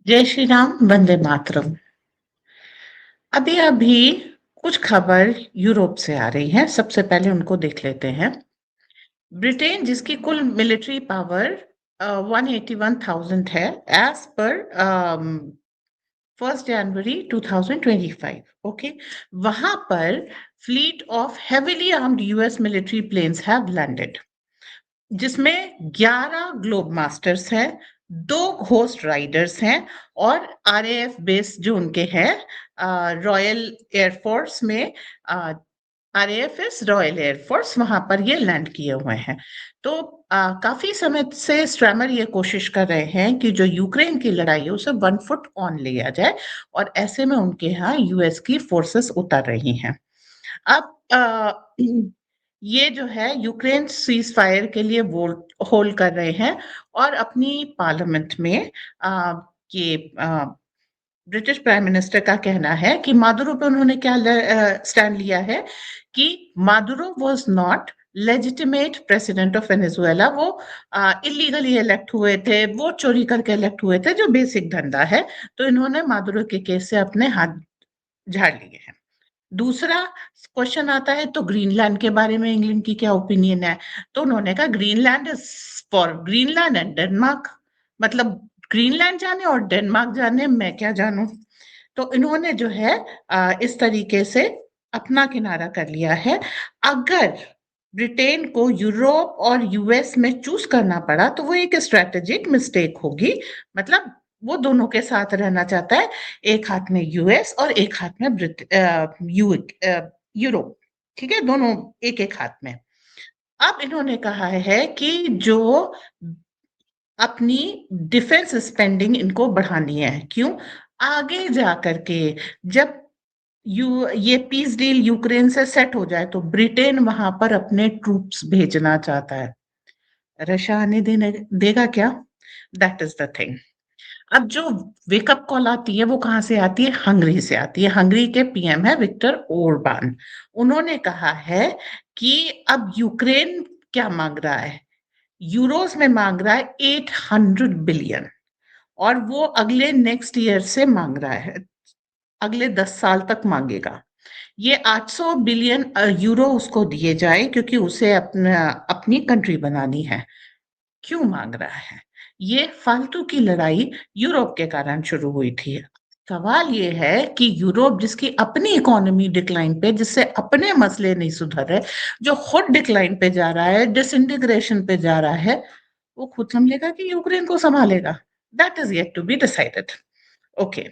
जय श्री राम, वंदे मातरम। अभी-अभी कुछ खबर यूरोप से आ रही है, सबसे पहले उनको देख लेते हैं। ब्रिटेन जिसकी कुल मिलिट्री पावर 181,000 है, एज़ पर 1 जनवरी 2025, ओके? वहाँ पर fleet of heavily armed US military planes have landed, जिसमें 11 ग्लोब मास्टर्स हैं, 2 घोस्ट राइडर्स हैं और आरएएफ बेस जो उनके हैं रॉयल एयरफोर्स में आरएएफ इज रॉयल एयरफोर्स, वहां पर ये लैंड किए हुए हैं। तो काफी समय से स्ट्रैमर ये कोशिश कर रहे हैं कि जो यूक्रेन की लड़ाई है उसे 1 फुट ऑन लिया जाए, और ऐसे में उनके यहाँ यूएस की फोर्सेस उतर रही हैं। अब ये जो है यूक्रेन सीज फायर के लिए वोट होल्ड कर रहे हैं, और अपनी पार्लियामेंट में ये ब्रिटिश प्राइम मिनिस्टर का कहना है कि मादुरो पे उन्होंने क्या स्टैंड लिया है कि Maduro was not legitimate president of Venezuela. वो इलीगली इलेक्ट हुए थे, वो चोरी करके इलेक्ट हुए थे, जो बेसिक धंधा है। तो इन्होंने मादुरो के केस से अपने हाथ झाड़ लिए हैं। दूसरा क्वेश्चन आता है तो ग्रीनलैंड के बारे में इंग्लैंड की क्या ओपिनियन है। तो उन्होंने कहा Greenland is for Greenland and Denmark. मतलब ग्रीनलैंड जाने और डेनमार्क जाने, मैं क्या जानूं। तो इन्होंने जो है इस तरीके से अपना किनारा कर लिया है। अगर ब्रिटेन को यूरोप और यूएस में चूज करना पड़ा तो वो एक स्ट्रेटेजिक मिस्टेक होगी। मतलब वो दोनों के साथ रहना चाहता है, एक हाथ में यूएस और एक हाथ में यूरोप। ठीक है, दोनों एक एक हाथ में। अब इन्होंने कहा है कि जो अपनी डिफेंस स्पेंडिंग इनको बढ़ानी है। क्यों? आगे जा करके जब ये पीस डील यूक्रेन से सेट हो जाए तो ब्रिटेन वहां पर अपने ट्रूप्स भेजना चाहता है। रशिया आने देने देगा क्या? That is the thing. अब जो वेकअप कॉल आती है वो कहाँ से आती है? हंगरी से आती है। हंगरी के पीएम है विक्टर ओरबान। उन्होंने कहा है कि अब यूक्रेन क्या मांग रहा है? यूरोस में मांग रहा है 800 बिलियन, और वो अगले नेक्स्ट ईयर से मांग रहा है, अगले 10 साल तक मांगेगा। ये 800 बिलियन यूरो उसको दिए जाए क्योंकि उसे अपनी कंट्री बनानी है। क्यों मांग रहा है? ये फालतू की लड़ाई यूरोप के कारण शुरू हुई थी। सवाल ये है कि यूरोप जिसकी अपनी इकोनॉमी डिक्लाइन पे, जिससे अपने मसले नहीं सुधर रहे, जो खुद डिक्लाइन पे जा रहा है, डिसइंटीग्रेशन पे जा रहा है, वो खुद संभलेगा कि यूक्रेन को संभालेगा? That is yet to be decided. Okay.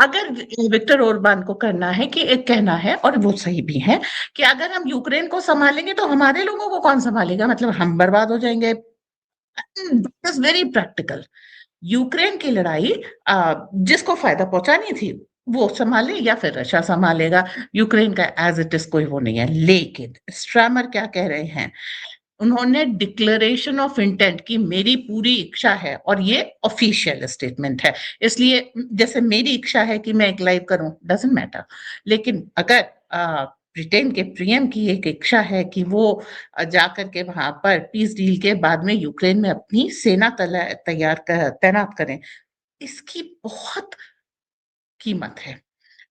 अगर विक्टर ओरबान को करना है कि एक कहना है, और वो सही भी है, कि अगर हम यूक्रेन को संभालेंगे तो हमारे लोगों को कौन संभालेगा? मतलब हम बर्बाद हो जाएंगे। That is very practical. Ukraine की लड़ाई जिसको फायदा पहुंचानी थी वो संभाले, या फिर रशिया संभालेगा। यूक्रेन का एज इट इज कोई वो नहीं है। लेकिन स्ट्रैमर क्या कह रहे हैं? उन्होंने डिक्लेरेशन ऑफ इंटेंट की मेरी पूरी इच्छा है, और ये ऑफिशियल स्टेटमेंट है। इसलिए जैसे मेरी इच्छा है कि मैं एक लाइव करूं, डजेंट मैटर। लेकिन अगर ब्रिटेन के पीएम की एक इच्छा है कि वो जाकर के वहां पर पीस डील के बाद में यूक्रेन में अपनी सेना तैनात करें, इसकी बहुत कीमत है।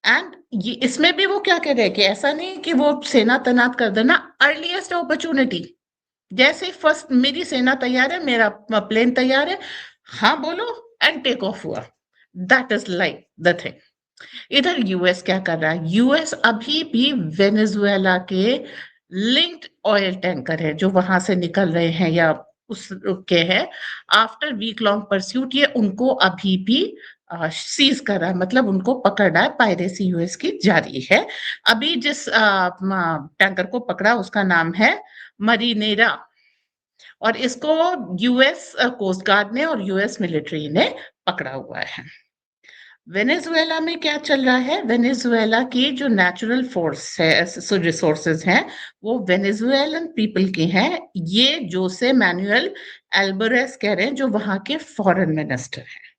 एंड ये इसमें भी वो क्या कह रहे हैं कि ऐसा नहीं कि वो सेना तैनात कर देना, अर्लीस्ट अपॉर्चुनिटी। जैसे फर्स्ट मेरी सेना तैयार है, मेरा प्लेन तैयार है, हाँ बोलो, एंड टेक ऑफ हुआ। That is like the thing. इधर यूएस क्या कर रहा है? यूएस अभी भी वेनेजुएला के लिंक्ड ऑयल टैंकर है जो वहां से निकल रहे हैं या उस के हैं, आफ्टर वीक लॉन्ग परस्यूट ये उनको अभी भी सीज कर रहा है, मतलब उनको पकड़ रहा है। पायरेसी यूएस की जारी है। अभी जिस टैंकर को पकड़ा उसका नाम है मरीनेरा, और इसको यूएस कोस्ट गार्ड ने और यूएस मिलिट्री ने पकड़ा हुआ है। वेनेजुएला में क्या चल रहा है? वेनेजुएला की जो नेचुरल फोर्स है, रिसोर्सेज हैं, वो वेनेजुएलन पीपल की हैं। ये जोसे मैनुअल एल्बरेस कह रहे हैं, जो वहां के फॉरेन मिनिस्टर हैं।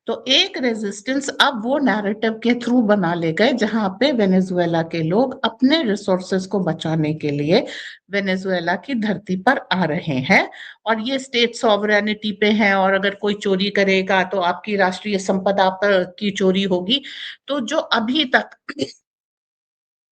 तो एक रेजिस्टेंस अब वो नैरेटिव के थ्रू बना ले गए जहां पे वेनेजुएला के लोग अपने रिसोर्सेज को बचाने के लिए वेनेजुएला की धरती पर आ रहे हैं, और ये स्टेट सॉवरेनिटी पे है, और अगर कोई चोरी करेगा तो आपकी राष्ट्रीय संपदा पर की चोरी होगी। तो जो अभी तक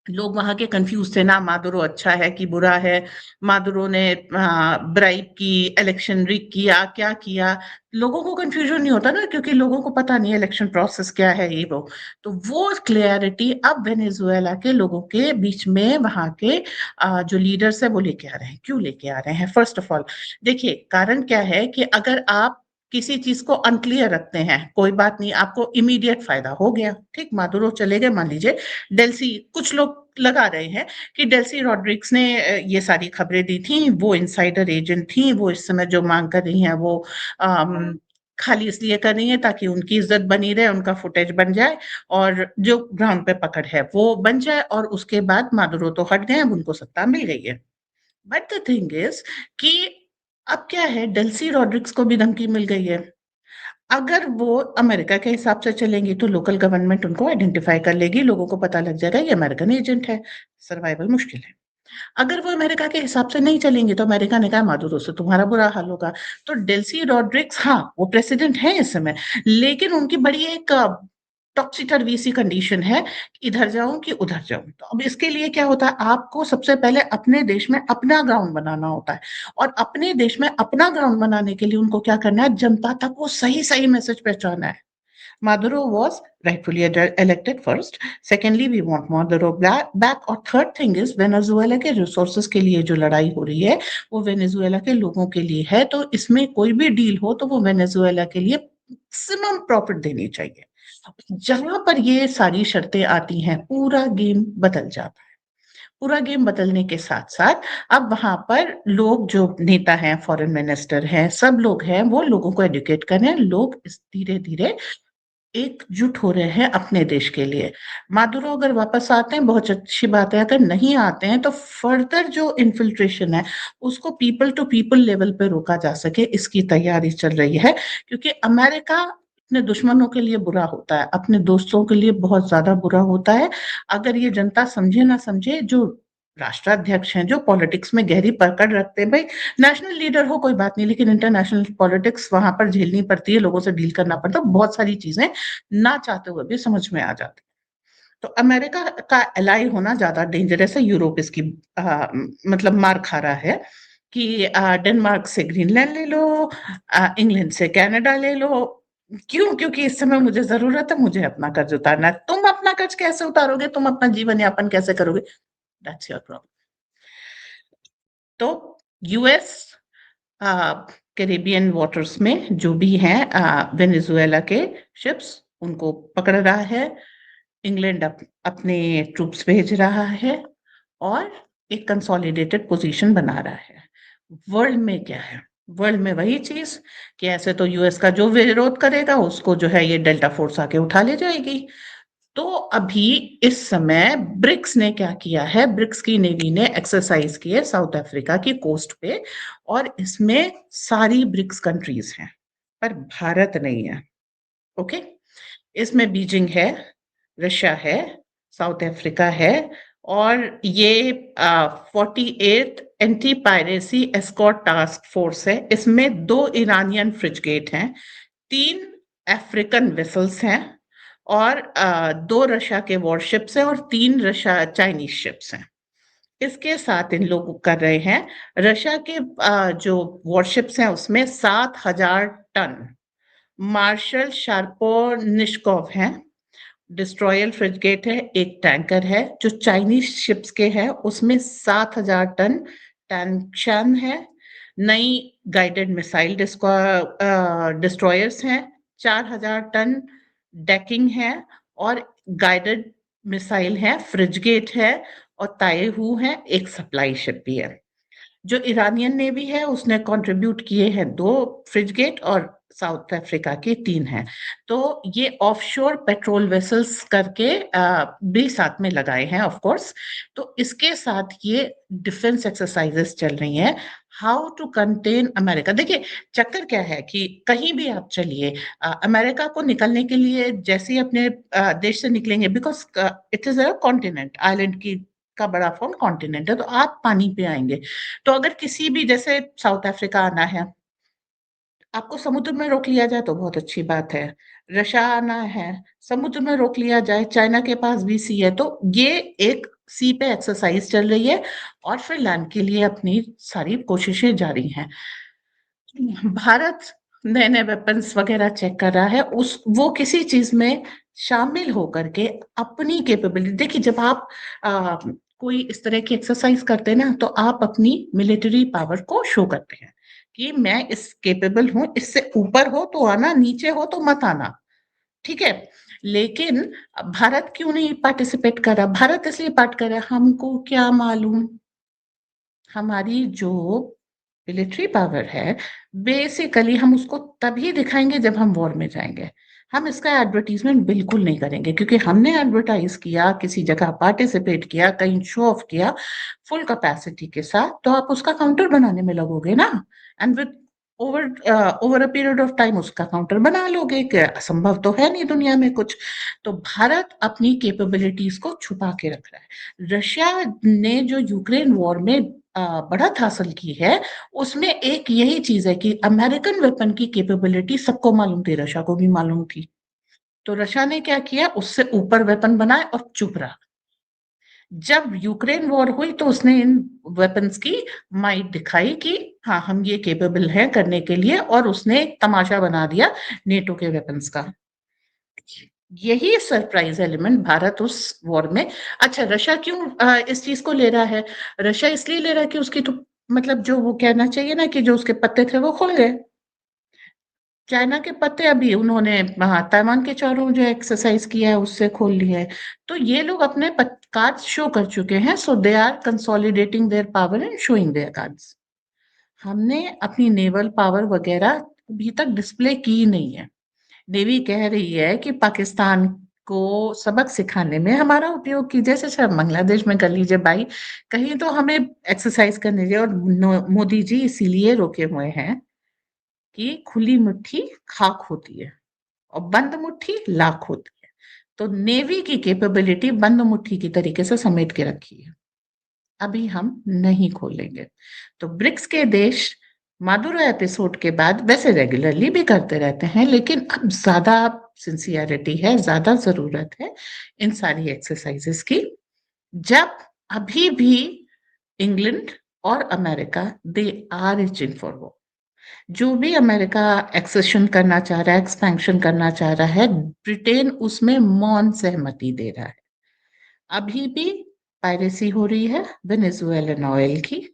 लोग वहां के कंफ्यूज थे ना, मादुरो अच्छा है कि बुरा है, मादुरो ने ब्राइब की, इलेक्शन रिग किया, क्या किया, लोगों को कंफ्यूजन नहीं होता ना, क्योंकि लोगों को पता नहीं इलेक्शन प्रोसेस क्या है ये वो। तो वो क्लियरिटी अब वेनेजुएला के लोगों के बीच में वहां के जो लीडर्स है वो लेके आ रहे हैं। क्यों लेके आ रहे हैं? फर्स्ट ऑफ ऑल देखिए, कारण क्या है कि अगर आप किसी चीज को अनक्लियर रखते हैं, कोई बात नहीं, आपको इमीडिएट फायदा हो गया, ठीक, मादुरो चले गए, मान लीजिए डेल्सी, कुछ लोग लगा रहे हैं कि डेल्सी रॉड्रिक्स ने ये सारी खबरें दी थी, वो इनसाइडर एजेंट थी, वो इस समय जो मांग कर रही हैं वो खाली इसलिए कर रही है ताकि उनकी इज्जत बनी रहे, उनका फुटेज बन जाए, और जो ग्राउंड पे पकड़ है वो बन जाए, और उसके बाद मादुरो तो हट गए, अब उनको सत्ता मिल गई है। बट द थिंग इज कि अब क्या है, डेल्सी रॉड्रिक्स को भी धमकी मिल गई है। अगर वो अमेरिका के हिसाब से चलेंगी तो लोकल गवर्नमेंट उनको आइडेंटिफाई कर लेगी, लोगों को पता लग जाएगा ये अमेरिकन एजेंट है, सर्वाइवल मुश्किल है। अगर वो अमेरिका के हिसाब से नहीं चलेंगे तो अमेरिका ने कहा मादुरो से तुम्हारा बुरा हाल होगा। तो डेल्सी रॉड्रिक्स, हाँ वो प्रेसिडेंट है इस समय, लेकिन उनकी बड़ी एक टॉक्सिटर सी कंडीशन है, इधर जाऊं कि उधर जाऊं। तो अब इसके लिए क्या होता है, आपको सबसे पहले अपने देश में अपना ग्राउंड बनाना होता है, और अपने देश में अपना ग्राउंड बनाने के लिए उनको क्या करना है, जनता तक वो सही सही मैसेज पहुंचाना है। Maduro was rightfully elected first. Secondly, we want Maduro back. और third thing is वेनेजुएला के रिसोर्सेज के लिए जो लड़ाई हो रही है वो वेनेजुएला के लोगों के लिए है। तो इसमें कोई भी डील हो तो वो वेनेजुएला के लिए मैक्सिमम प्रॉफिट देनी चाहिए। जहां पर ये सारी शर्तें आती हैं पूरा गेम बदल जाता है। पूरा गेम बदलने के साथ साथ अब वहां पर लोग, जो नेता हैं, फॉरेन मिनिस्टर हैं, सब लोग हैं, वो लोगों को एडुकेट कर रहे हैं, लोग इस धीरे धीरे एकजुट हो रहे हैं अपने देश के लिए। मादुरो अगर वापस आते हैं बहुत अच्छी बात है, अगर नहीं आते हैं तो फर्दर जो इन्फिल्ट्रेशन है उसको पीपल टू पीपल लेवल पे रोका जा सके, इसकी तैयारी चल रही है। क्योंकि अमेरिका अपने दुश्मनों के लिए बुरा होता है, अपने दोस्तों के लिए बहुत ज्यादा बुरा होता है। अगर ये जनता समझे ना समझे, जो राष्ट्राध्यक्ष हैं, जो पॉलिटिक्स में गहरी पकड़ रखते हैं, भाई नेशनल लीडर हो कोई बात नहीं, लेकिन इंटरनेशनल पॉलिटिक्स वहां पर झेलनी पड़ती है, लोगों से डील करना पड़ता है, बहुत सारी चीजें ना चाहते हुए भी समझ में आ जाती। तो अमेरिका का एलाई होना ज्यादा डेंजरस है। यूरोप इसकी मतलब मार खा रहा है कि डेनमार्क से ग्रीनलैंड ले लो, इंग्लैंड से कनाडा ले लो। क्यों? क्योंकि इस समय मुझे जरूरत है, मुझे अपना कर्ज उतारना है। तुम अपना कर्ज कैसे उतारोगे, तुम अपना जीवन यापन कैसे करोगे, दैट्स योर प्रॉब्लम। तो यूएस कैरिबियन वाटर्स में जो भी हैं वेनेजुएला के शिप्स, उनको पकड़ रहा है। इंग्लैंड अपने ट्रूप्स भेज रहा है और एक कंसोलिडेटेड पोजीशन बना रहा है। वर्ल्ड में क्या है, वर्ल्ड में वही चीज कि ऐसे तो यूएस का जो विरोध करेगा उसको जो है ये डेल्टा फोर्स आके उठा ले जाएगी। तो अभी इस समय ब्रिक्स ने क्या किया है, ब्रिक्स की नेवी ने एक्सरसाइज की है साउथ अफ्रीका की कोस्ट पे, और इसमें सारी ब्रिक्स कंट्रीज हैं पर भारत नहीं है। ओके, इसमें बीजिंग है, रशिया है, साउथ अफ्रीका है, और ये 48 anti piracy escort task force है। इसमें 2 ईरानियन फ्रिगेट हैं, 3 अफ्रीकन वेसल्स हैं, और 2 रशिया के वॉरशिप्स हैं, और 3 रशिया चाइनीज शिप्स हैं। इसके साथ इन लोग कर रहे हैं, रशिया के जो वॉरशिप्स हैं उसमें 7,000 टन मार्शल शार्पोनिश्कोव हैं, डिस्ट्रॉयल फ्रिगेट है, एक टैंकर है। जो चाइनीज शिप्स के हैं उसमें 7,000 टन टैंक्शन है, नई गाइडेड मिसाइल डिस्ट्रॉयर्स हैं, 4,000 टन डेकिंग है, और गाइडेड मिसाइल है, फ्रिगेट है, और ताइहू है, एक सप्लाई शिप भी है। जो इरानियन नेवी है उसने कंट्रीब्यूट किए हैं 2 फ्रिगेट और साउथ अफ्रीका की 3 हैं। तो ये ऑफशोर पेट्रोल वेसल्स करके भी साथ में लगाए हैं ऑफ कोर्स। तो इसके साथ ये डिफेंस एक्सरसाइजेस चल रही हैं। How to contain America. देखिए चक्कर क्या है कि कहीं भी आप चलिए, अमेरिका को निकलने के लिए जैसे ही अपने देश से निकलेंगे, because it is a continent, island की का बड़ा फॉर्म कॉन्टिनेंट है, तो आप पानी पे आएंगे। तो अगर किसी भी जैसे साउथ अफ्रीका आना है, आपको समुद्र में रोक लिया जाए तो बहुत अच्छी बात है। रशिया आना है, समुद्र में रोक लिया जाए, चाइना के पास भी सी है, तो ये एक सी पे एक्सरसाइज चल रही है और फिर लैंड के लिए अपनी सारी कोशिशें जारी हैं। भारत नए-नए वेपन्स वगैरह चेक कर रहा है, उस वो किसी चीज़ में शामिल होकर के अपनी कैपेबिलिटी। देखिए जब आप अ, कोई इस तरह की एक्सरसाइज करते हैं ना, तो आप अपनी मिलिट्री पावर को शो करते हैं कि मैं इस कैपेबल हूँ, इससे ऊपर हो तो आना, नीचे हो तो मत आना, ठीक है? लेकिन भारत क्यों नहीं पार्टिसिपेट कर रहा? भारत इसलिए पार्ट कर रहा है, हमको क्या मालूम? हमारी जो मिलिट्री पावर है, बेसिकली हम उसको तभी दिखाएँगे जब हम वॉर में जाएँगे। हम इसका एडवर्टाइज़मेंट बिल्कुल नहीं करेंगे, क्योंकि हमने एडवर्टाइज़ किया, किसी जगह पार्टिसिपेट किया, कहीं शो ऑफ किया फुल कैपेसिटी के साथ, तो आप उसका काउंटर बनाने में लगोगे ना। And with over a period of time उसका काउंटर बना लोगे, क्या असंभव तो है नहीं दुनिया में कुछ। तो भारत अपनी कैपेबिलिटीज़ को छुपा के रख रहा है। रशिया ने जो यूक्रेन वॉर में बढ़त हासिल की है, उसमें एक यही चीज़ है कि अमेरिकन वेपन की कैपेबिलिटी सबको मालूम थी, रशिया को भी मालूम थी। तो रशिया ने क्या किया, उससे ऊपर वेपन बनाए और चुप रहा। जब यूक्रेन वॉर हुई तो उसने इन वेपन्स की माइट दिखाई कि हाँ, हम ये कैपेबल हैं करने के लिए, और उसने एक तमाशा बना दिया नेटो के वेपन्स का। यही सरप्राइज एलिमेंट भारत उस वॉर में। अच्छा रशिया क्यों इस चीज़ को ले रहा है? रशिया इसलिए ले रहा है कि उसकी तो मतलब जो वो कहना चाहिए ना कि जो उसके पत्ते थे वो खुल गए। चाइना के पत्ते अभी उन्होंने ताइवान के चारों जो एक्सरसाइज किया है उससे खोल लिया है। तो ये लोग अपने कार्ड्स शो कर चुके हैं, so they are consolidating their power and showing their cards. हमने अपनी नेवल पावर वगैरह अभी तक डिस्प्ले की नहीं है। नेवी कह रही है कि पाकिस्तान को सबक सिखाने में हमारा उपयोग कीजिए, जैसे बांग्लादेश में कर लीजिए भाई, कहीं तो हमें एक्सरसाइज करने दीजिए। और मोदी जी इसीलिए रोके हुए हैं कि खुली मुट्ठी खाक होती है और बंद मुट्ठी लाख होती है। तो नेवी की कैपेबिलिटी बंद मुट्ठी की तरीके से समेट के रखी है, अभी हम नहीं खोलेंगे। तो ब्रिक्स के देश मादुरो एपिसोड के बाद वैसे रेगुलरली भी करते रहते हैं, लेकिन अब ज्यादा सिंसियरिटी है, ज्यादा जरूरत है इन सारी एक्सरसाइजेस की। जब अभी भी इंग्लैंड और America they are itching for war. जो भी अमेरिका एक्सेशन करना चाह रहा है, एक्सपेंशन करना चाह रहा है, ब्रिटेन उसमें मौन सहमति दे रहा है। अभी भी पायरेसी हो रही है वेनेजुएलन ऑयल की।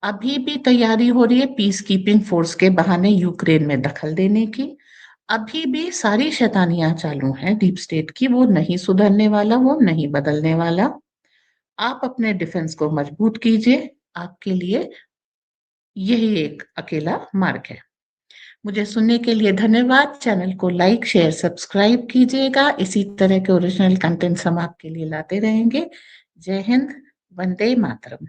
अभी भी तैयारी हो रही है पीस कीपिंग फोर्स के बहाने यूक्रेन में दखल देने की। अभी भी सारी शैतानियां चालू हैं डीप स्टेट की, वो नहीं सुधरने वाला, वो नहीं बदलने वाला। आप अपने डिफेंस को मजबूत कीजिए, आपके लिए यही एक अकेला मार्ग है। मुझे सुनने के लिए धन्यवाद। चैनल को लाइक शेयर सब्सक्राइब कीजिएगा। इसी तरह के ओरिजिनल कंटेंट्स हम आपके लिए लाते रहेंगे। जय हिंद, वंदे मातरम।